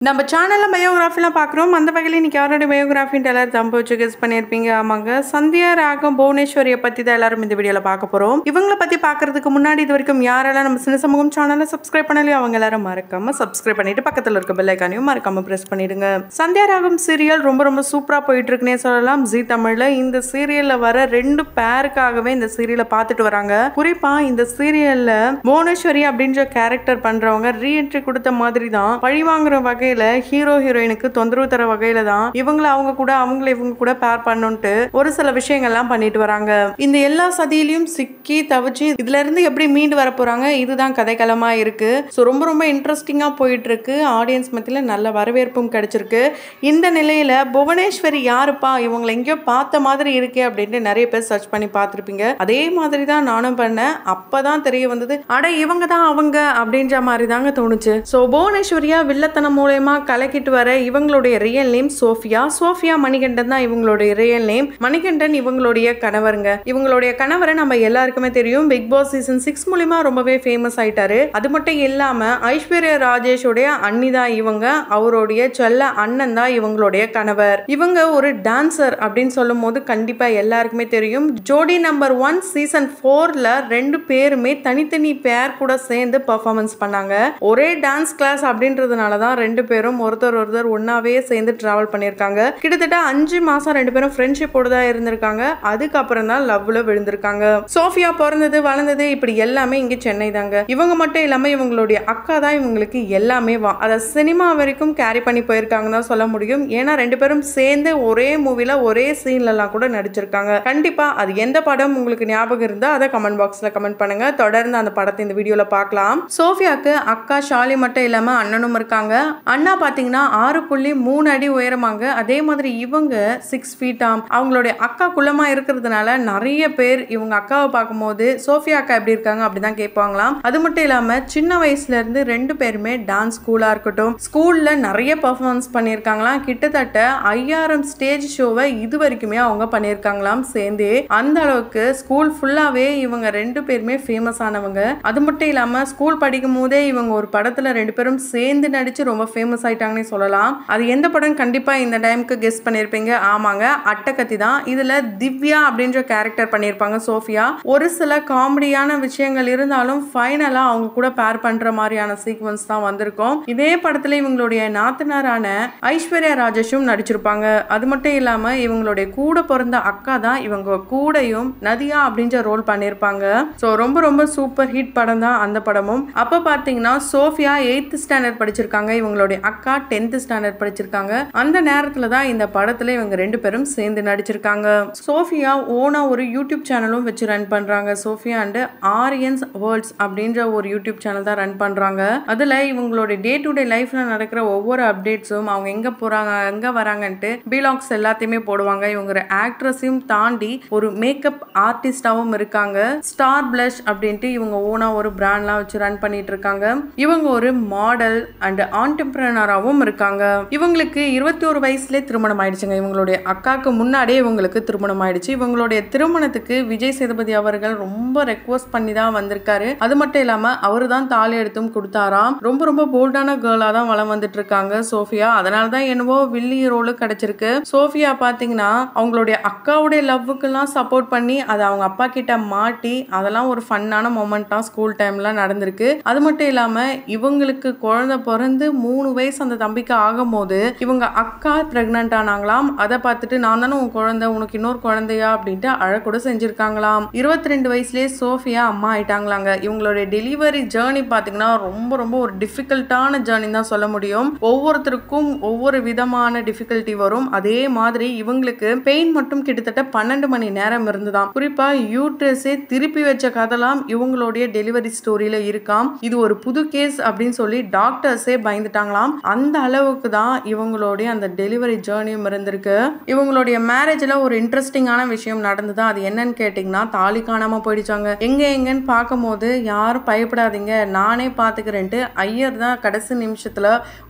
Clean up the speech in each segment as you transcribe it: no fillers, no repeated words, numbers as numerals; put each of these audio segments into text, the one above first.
நம்ம சேனல்ல பயோகிராஃபிலாம் பார்க்குறோம். அந்த வகையில் இன்னைக்கு யாரோட பயோகிராஃபின்ட்டு எல்லாரும் தம்பு வச்சு கெஸ் பண்ணியிருப்பீங்க. ஆமாங்க, சந்தியா ராகம் புவனேஸ்வரியை பற்றி தான் எல்லாரும் இந்த வீடியோவில் பார்க்க போகிறோம். இவங்களை பற்றி பார்க்கறதுக்கு முன்னாடி இது வரைக்கும் யாரெல்லாம் நம்ம சின்ன சமூகம் சேனலை சப்ஸ்கிரைப் பண்ணலையோ அவங்க எல்லாரும் மறக்காம சப்ஸ்கிரைப் பண்ணிட்டு பக்கத்தில் இருக்க பெல் ஐக்கானையும் மறக்காம ப்ரெஸ் பண்ணிடுங்க. சந்தியா ராகம் சீரியல் ரொம்ப ரொம்ப சூப்பராக போயிட்டு இருக்குன்னே சொல்லலாம். ஜீ தமிழில் இந்த சீரியலில் வர 2 பேருக்காகவே இந்த சீரியலை பார்த்துட்டு வராங்க. குறிப்பாக இந்த சீரியலில் புவனேஸ்வரி அப்படின்ற கேரக்டர் பண்ணுறவங்க ரீஎன்ட்ரி கொடுத்த மாதிரி தான் பழி வாங்குற வகையில் ஹீரோ ஹீரோயினுக்கு தொந்தரவு தர வகையில தான் இவங்களை இவங்க கூட பேர் பண்ணுன்ட்டு ஒரு சில விஷயங்கள்லாம் பண்ணிட்டு வராங்க. இந்த எல்லா சதியிலையும் சிக்கி தவிச்சு இதுல இருந்து எப்படி மீண்டு வர போறாங்க, இதுதான் கதைக்களமா இருக்கு. ஸோ ரொம்ப ரொம்ப இன்ட்ரெஸ்டிங்கா போயிட்டு இருக்கு. ஆடியன்ஸ் மத்தியில நல்ல வரவேற்பும் கிடைச்சிருக்கு. இந்த நிலையில புவனேஸ்வரி யாருப்பா, இவங்களை எங்கேயோ பார்த்த மாதிரி இருக்கே அப்படின்ட்டு நிறைய பேர் சர்ச் பண்ணி பார்த்துருப்பீங்க. அதே மாதிரி தான் நானும் பண்ணேன். அப்பதான் தெரிய வந்தது, அட இவங்க தான் அவங்க அப்படின்ற மாதிரி தாங்க தோணுச்சு. ஸோ புவனேஸ்வரியா வில்லத்தனம் மூலமா கலக்கிட்டு வர இவங்களுடைய ரியல் நேம் சோஃபியா மணிகண்டன் தான் இவங்களுடைய ரியல் நேம். மணிகண்டன் இவங்களுடைய கணவருங்க. இவங்களுடைய கணவரை நம்ம எல்லாருக்குமே தெரியும், பிக் பாஸ் சீசன் 6 மூலமா ரொம்பவே ஃபேமஸ் ஆயிட்டாரு. அது மட்டும் இல்லாம ஐஸ்வர்யா ராஜேஷோடைய அண்ணி தான் இவங்க. அவருடைய செல்ல அண்ணன் தான் இவங்களுடைய கணவர். இவங்க ஒரு டான்சர் அப்படின்னு சொல்லும் போது கண்டிப்பா எல்லாருக்குமே தெரியும். ஜோடி நம்பர் 1 சீசன் 4ல 2 பேருமே தனித்தனி பேர் கூட சேர்ந்து பெர்ஃபார்மன்ஸ் பண்ணாங்க. ஒரே டான்ஸ் கிளாஸ் அப்படின்றதுனால தான் 2 பேரும் ஒருத்தர் ஒன்னாவே சேர்ந்து டிராவல் பண்ணியிருக்காங்க. கிட்டத்தட்ட 5 மாசம் 2 பேரும் ஃப்ரெண்ட்ஷிப்போட தான் இருந்திருக்காங்க. அதுக்கப்புறம் தான் லவ்ல விழுந்திருக்காங்க. சோஃபியா பிறந்தது வளர்ந்தது இப்படி எல்லாமே இங்க சென்னை தாங்க. இவங்க மட்டும் இல்லாம இவங்களுடைய அக்கா தான் இவங்களுக்கு எல்லாமே அத சினிமா வரைக்கும் கேரி பண்ணி போயிருக்காங்கன்னு தான் சொல்ல முடியும். ஏன்னா 2 பேரும் சேர்ந்து ஒரே மூவில ஒரே சீன்ல எல்லாம் கூட நடிச்சிருக்காங்க. கண்டிப்பா அது எந்த படம் உங்களுக்கு ஞாபகம் இருந்தா அதை கமெண்ட் பாக்ஸ்ல கமெண்ட் பண்ணுங்க. தொடர்ந்து அந்த படத்தை இந்த வீடியோல பார்க்கலாம். சோஃபியாக்கு அக்கா ஷாலி மட்டும் இல்லாம அண்ணனும் இருக்காங்க. அண்ணா பாத்தீங்கன்னா 6.3 அடி உயரமாங்க. அதே மாதிரி இவங்க 6 feet ஆம். அவங்களுடைய அக்கா குள்ளமா இருக்கிறதுனால நிறைய பேர் இவங்க அக்காவை பார்க்கும்போது சோஃபியா அக்கா எப்படி இருக்காங்க அப்படிதான் கேட்பாங்களாம். அது மட்டும் இல்லாம சின்ன வயசுல இருந்து 2 பேருமே டான்ஸ் ஸ்கூலா இருக்கட்டும், ஸ்கூல்ல நிறைய பெர்ஃபார்மன்ஸ் பண்ணியிருக்காங்களாம். கிட்டத்தட்ட 5000 ஸ்டேஜ் ஷோவை இது வரைக்குமே அவங்க பண்ணியிருக்காங்களாம் சேர்ந்து. அந்த அளவுக்கு ஸ்கூல் ஃபுல்லாவே இவங்க 2 பேருமே ஃபேமஸ் ஆனவங்க. அது மட்டும் இல்லாம ஸ்கூல் படிக்கும் போதே இவங்க ஒரு படத்துல 2 பேரும் சேர்ந்து நடிச்சு ரொம்ப ஃபேமஸ் ஆயிட்டாங்கன்னு சொல்லலாம். அது எந்த படம் கண்டிப்பா இந்த டைமுக்கு கெஸ் பண்ணிருப்பீங்க. ஆமாங்க, அட்டகத்தி தான். இதுல திவ்யா அப்படின்ற கேரக்டர் பண்ணிருப்பாங்க சோஃபியா. ஒரு சில காமெடியான விஷயங்கள் இருந்தாலும் ஃபைனலா அவங்க கூட பேர் பண்ற மாதிரியான சீக்வன்ஸ் தான் வந்திருக்கும். இதே படத்துல இவங்களுடைய நாத்தனாரான ஐஸ்வர்யா ராஜேஷும் நடிச்சிருப்பாங்க. அது மட்டும் இல்லாம இவங்களுடைய கூட பிறந்த அக்கா தான் இவங்க கூடயும் நதியா அப்படின்ற ரோல் பண்ணிருப்பாங்க. ஸோ ரொம்ப ரொம்ப சூப்பர் ஹிட் படம் தான் அந்த படமும். அப்ப பாத்தீங்கன்னா சோஃபியா 8th ஸ்டாண்டர்ட் படிச்சிருக்காங்க, இவங்களுடைய அக்கா 10th ஸ்டாண்டர்ட் படிச்சிருக்காங்க. அந்த நேரத்துல தான் இந்த படத்துல இவங்க 2 பேரும் சேர்ந்து நடிச்சிருக்காங்க. சோஃபியா ஓனா ஒரு யூடியூப் சேனலும் வச்சு ரன் பண்றாங்க. சோஃபியா அண்ட் ஆரியன்ஸ் வேர்ல்ட்ஸ் அப்படின்ற ஒரு யூடியூப் சேனல் தான் ரன் பண்றாங்க. அதுல இவங்களுடைய டே டு டே லைஃப்ல நடக்கிற ஒவ்வொரு அப்டேட்ஸும், அவங்க எங்க போறாங்க எங்க வராங்கன்ட்டு பிளாக்ஸ் எல்லாத்தையுமே போடுவாங்க. இவங்க ஆக்ட்ரஸையும் தாண்டி ஒரு மேக்கப் ஆர்டிஸ்டாவும் இருக்காங்க. ஸ்டார் பிளஷ் அப்படின்ட்டு இவங்க ஓனா ஒரு பிராண்ட்லாம் வச்சு ரன் பண்ணிட்டு இருக்காங்க. இவங்க ஒரு மாடல் அண்ட் ஆண்டர்பிரனராகவும் இருக்காங்க. இவங்களுக்கு 21 வயசுல திருமணம் ஆயிடுச்சுங்க. இவங்களுடைய அக்காக்கு முன்னாடியே இவங்களுக்கு திருமணம் ஆயிடுச்சு. இவங்களுடைய திருமணத்துக்கு விஜய் சேதுபதி அவர்கள் ரொம்ப ரெக்வஸ்ட் பண்ணி தான் வந்திருக்காரு. அது மட்டும் இல்லாம அவரு தான் தாலி எடுத்தும் கொடுத்தாராம். ரொம்ப ரொம்ப போல்டான கேர்லா தான் வளம் வந்துட்டு இருக்காங்க சோஃபியா. அதனால தான் என்னவோ வில்லி ரோலு கிடைச்சிருக்கு. சோஃபியா பாத்தீங்கன்னா அவங்களுடைய அக்காவுடைய லவ்வுக்கு எல்லாம் சப்போர்ட் பண்ணி அதை அவங்க அப்பா கிட்ட மாட்டி அதெல்லாம் ஒரு ஃபன்னான மொமெண்டா ஸ்கூல் டைம்ல நடந்திருக்கு. அது மட்டும் இல்லாம இவங்களுக்கு குழந்தை பிறந்து 3 வயசு அந்த தம்பிக்கு ஆகும் போது இவங்க அக்கா பிரெக்னன்ட் ஆனாங்களாம். அதை பார்த்துட்டு நான் தானே உன் குழந்தை, உனக்கு இன்னொரு குழந்தையா அப்படின்ட்டு அழக்கூட செஞ்சிருக்காங்களாம். 22 வயசுலேயே சோஃபியா அம்மா ஆயிட்டாங்களாங்க. இவங்களுடைய டெலிவரி ஜேர்னி பாத்தீங்கன்னா ரொம்ப ரொம்ப ஒரு டிஃபிகல்ட்டான ஜேர்னி தான் சொல்ல முடியும். ஒவ்வொருத்தருக்கும் ஒவ்வொரு விதமான டிஃபிகல்ட்டி வரும். அதே மாதிரி இவங்களுக்கு பெயின் மட்டும் கிட்டத்தட்ட 12 மணி நேரம் இருந்துதான். குறிப்பா யூட்ரஸே திருப்பி வச்ச கதலாம் இவங்களுடைய டெலிவரி ஸ்டோரியில இருக்காம். இது ஒரு புது கேஸ் அப்படின்னு சொல்லி டாக்டர்ஸே பயந்துட்டாங்களாம். அந்த அளவுக்கு தான் இவங்களுடைய அந்த டெலிவரி ஜேர்னியும் இருந்திருக்கு. இவங்களுடைய மேரேஜ்ல ஒரு இன்ட்ரெஸ்டிங்கான விஷயம் நடந்தது. அது என்னன்னு கேட்டீங்கன்னா தாலி காணாம போயிடுச்சாங்க. எங்கன்னு பார்க்கும் போது யாரும் பயப்படாதீங்க நானே பாத்துக்கிறேன்ட்டு ஐயர் தான் கடைசி நிமிஷத்துல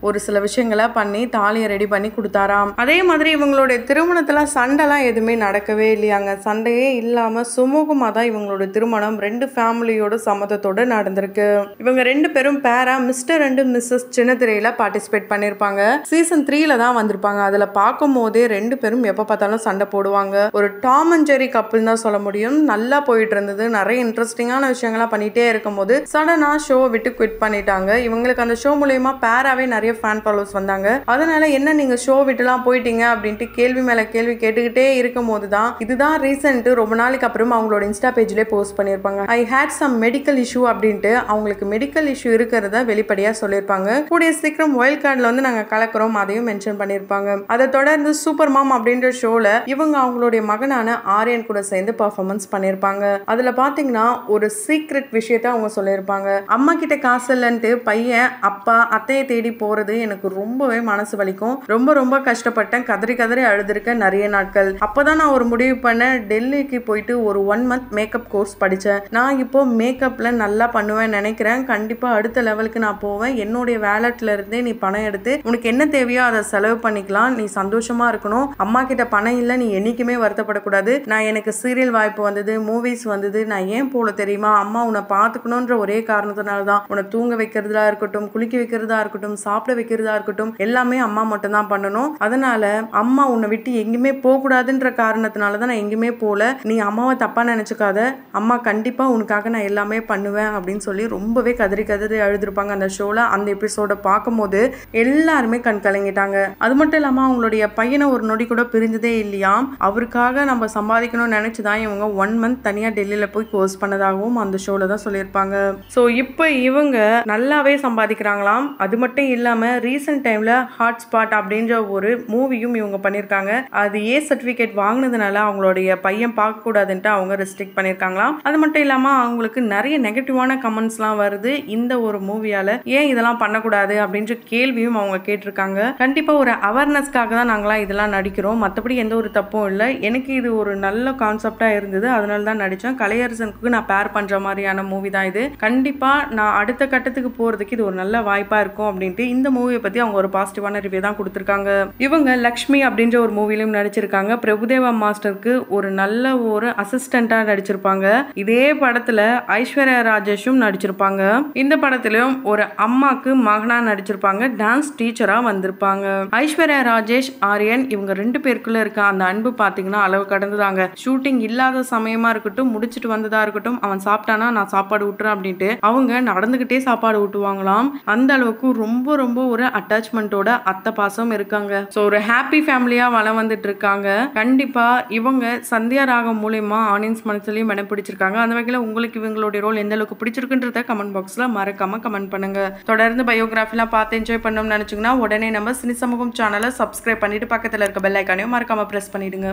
ஒரு சில விஷயங்களை பண்ணி தாலியை ரெடி பண்ணி கொடுத்தாராம். அதே மாதிரி இவங்களுடைய திருமணத்துல சண்டைலாம் எதுவுமே நடக்கவே இல்லையாங்க. சண்டையே இல்லாம சுமூகமா தான் இவங்களுடைய திருமணம் 2 ஃபேமிலியோட சம்மதத்தோட நடந்திருக்கு. இவங்க 2 பேரும் பேரா மிஸ்டர் அண்ட் மிஸ்ஸஸ் சின்னத்திரையில பார்ட்டிசிபேட் பண்ணிருப்பாங்க. சீசன் 3ல தான் வந்திருப்பாங்க. அதுல பார்க்கும் போதே 2 பேரும் எப்ப பார்த்தாலும் சண்டை போடுவாங்க. ஒரு டாம் அண்ட் ஜெரி கப்பிள் தான் சொல்ல முடியும். நல்லா போயிட்டு இருந்தது. நிறைய இன்ட்ரெஸ்டிங்கான விஷயங்களா பண்ணிட்டே இருக்கும்போது சடனா ஷோ விட்டு குவிட் பண்ணிட்டாங்க. இவங்களுக்கு அந்த ஷோ மூலமா பேராவே நிறைய ஃபேன் ஃபாலோவர்ஸ் வந்தாங்க. அதனால என்ன நீங்க ஷோ விட்டுலாம் போயிட்டீங்க அப்படின்ட்டு கேள்வி மேல கேள்வி கேட்டுக்கிட்டே இருக்கும் போதுதான் இதுதான் ரீசன்ட் ரொம்ப நாளைக்கு அப்புறம் அவங்களோட இன்ஸ்டா பேஜ்ல போஸ்ட் பண்ணிருப்பாங்க. ஐ ஹேட் சம் மெடிக்கல் இஷ்யூ அப்படின்ட்டு அவங்களுக்கு மெடிக்கல் இஷ்யூ இருக்கிறத வெளிப்படையா சொல்லியிருப்பாங்க. கூடிய சீக்கிரம் வைல்ட் கார்டுல வந்து நாங்க கலக்குறோம் அதையும் மென்ஷன் பண்ணிருப்பாங்க. அதை தொடர்ந்து சூப்பர் மாம் அப்படின்ற ஷோல இவங்க அவங்களுடைய மகனான ஆரியன் கூட சேர்ந்து பெர்ஃபார்மன்ஸ் பண்ணிருப்பாங்க. அதுல பாத்தீங்கன்னா ஒரு சீக்ரெட் விஷயத்த அவங்க சொல்லியிருப்பாங்க. அம்மா கிட்ட காசு இல்லன்ட்டு பையன் அப்பா அத்தையை தேடி போறது எனக்கு ரொம்பவே மனசு வலிக்கும். ரொம்ப ரொம்ப கஷ்டப்பட்டேன். கதறி கதறி அழுதுருக்கேன் நிறைய நாட்கள். அப்பதான் நான் ஒரு முடிவு பண்ணேன். டெல்லிக்கு போயிட்டு ஒரு 1 month மேக்கப் கோர்ஸ் படிச்சேன். நான் இப்போ மேக்கப்ல நல்லா பண்ணுவேன் நினைக்கிறேன். கண்டிப்பா அடுத்த லெவலுக்கு நான் போவேன். என்னுடைய வேலட்ல இருந்தே நீ பணம் எடுத்து உனக்கு என்ன தேவையோ அதை செலவு பண்ணிக்கலாம். நீ சந்தோஷமா இருக்கணும். அம்மா கிட்ட பணம் இல்ல நீ என்னைக்குமே வருத்தப்படக்கூடாது. நான் எனக்கு சீரியல் வாய்ப்பு வந்தது, மூவிஸ் வந்தது. நான் ஏன் போல தெரியுமா? அம்மா உன்னை பார்த்துக்கணுன்ற ஒரே காரணத்தினால தான். உன்னை தூங்க வைக்கிறதா இருக்கட்டும், குளிக்க வைக்கிறதா இருக்கட்டும், சாப்பிட வைக்கிறதா இருக்கட்டும், எல்லாமே அம்மா மட்டும் தான் பண்ணணும். அதனால அம்மா உன்னை விட்டு எங்கேயுமே போக கூடாதுன்ற காரணத்தினால தான் நான் எங்கேயுமே போல. நீ அம்மாவை தப்பா நினைச்சுக்காத. அம்மா கண்டிப்பா உனக்காக நான் எல்லாமே பண்ணுவேன் அப்படின்னு சொல்லி ரொம்பவே கதறி கதறி அழுதுருப்பாங்க அந்த ஷோல. அந்த எபிசோட பார்க்கும்போது எல்லாருமே கண் கலங்கிட்டாங்க. அது மட்டும் இல்லாம அவங்களுடைய பையனை ஒரு நொடி கூட பிரிஞ்சதே இல்லையாம். அவருக்காக நம்ம சம்பாதிக்கணும்னு நினைச்சுதான் இவங்க 1 month தனியா டெல்லியில போய் கோர்ஸ் பண்ணதாகவும் அந்த ஷோல தான் சொல்லியிருப்பாங்க. ஸோ இப்போ இவங்க நல்லாவே சம்பாதிக்கிறாங்களாம். அது மட்டும் இல்லாம ரீசெண்ட் டைம்ல ஹாட்ஸ்பாட் அப்படின்ற ஒரு மூவியும் இவங்க பண்ணியிருக்காங்க. அது ஏ சர்டிஃபிகேட் வாங்கினதுனால அவங்களுடைய பையன் பார்க்க கூடாதுன்ட்டு அவங்க ரெஸ்ட்ரிக்ட் பண்ணியிருக்காங்களாம். அது மட்டும் இல்லாம அவங்களுக்கு நிறைய நெகட்டிவான கமெண்ட்ஸ்லாம் வருது. இந்த ஒரு மூவியால ஏன் இதெல்லாம் பண்ணக்கூடாது அப்படின்ற கேள்வியும் அவங்க கேட்டிருக்காங்க. கண்டிப்பா ஒரு அவேர்னஸ்க்காக தான் நாங்களாம் இதெல்லாம் நடிக்கிறோம். மற்றபடி எந்த ஒரு தப்பும் இல்லை. எனக்கு இது ஒரு நல்ல கான்செப்டா இருந்தது. அதனால தான் நடிச்சேன். கலையரசனுக்கு நான் பேர் பண்ற மாதிரியான மூவி தான் இது. கண்டிப்பா நான் அடுத்த கட்டத்துக்கு போறதுக்கு இது ஒரு நல்ல வாய்ப்பா இருக்கும் அப்படின்ட்டு இந்த மூவியை பத்தி அவங்க ஒரு பாசிட்டிவான ரிவ்யூ தான் கொடுத்திருக்காங்க. இவங்க லக்ஷ்மி அப்படின்ற ஒரு மூவிலையும் நடிச்சிருக்காங்க. பிரபுதேவா மாஸ்டருக்கு ஒரு நல்ல ஒரு அசிஸ்டண்டா நடிச்சிருப்பாங்க. இதே படத்துல ஐஸ்வர்யா ராஜேஷும் நடிச்சிருப்பாங்க. இந்த படத்திலும் ஒரு அம்மாக்கு மகனா நடிச்சிருப்பாங்க. டான்ஸ் டீச்சரா வந்திருப்பாங்க. ஐஸ்வர்யா ராஜேஷ் ஆரியன் இவங்க 2 பேருக்குள்ள இருக்க அந்த அன்பு பாத்தீங்கன்னா அளவு கடந்துதாங்க. ஷூட்டிங் இல்லாத சமயமா இருக்கட்டும், முடிச்சிட்டு வந்ததா இருக்கட்டும், அவன் சாப்பிட்டானா நான் சாப்பாடு ஊட்டுறேன் அப்படின்ட்டு அவங்க நடந்துகிட்டே சாப்பாடு ஊட்டுவாங்களாம். அந்த அளவுக்கு ரொம்ப ரொம்ப ஒரு அட்டாச்மெண்டோட அத்தை பாசம் இருக்காங்க. ஸோ ஒரு ஹாப்பி ஃபேமிலியா வளம் வந்துட்டு இருக்காங்க. கண்டிப்பா இவங்க சந்தியா ராகம் மூலமா ஆடியன்ஸ் மனசுலயும் இடம் பிடிச்சிருக்காங்க. அந்த வகையில உங்களுக்கு இவங்களுடைய ரோல் எந்த அளவுக்கு பிடிச்சிருக்குன்றத கமெண்ட் பாக்ஸ்ல மறக்காம கமெண்ட் பண்ணுங்க. தொடர்ந்து பயோகிராஃபிலாம் பார்த்து என்ஜாய் பண்ணணும்னு நினைச்சீங்கன்னா உடனே நம்ம சினி சமூகம் சேனலை சப்ஸ்கிரைப் பண்ணிட்டு பக்கத்துல இருக்க பெல் ஐக்கானையும் மறக்காம பிரஸ் பண்ணிடுங்க.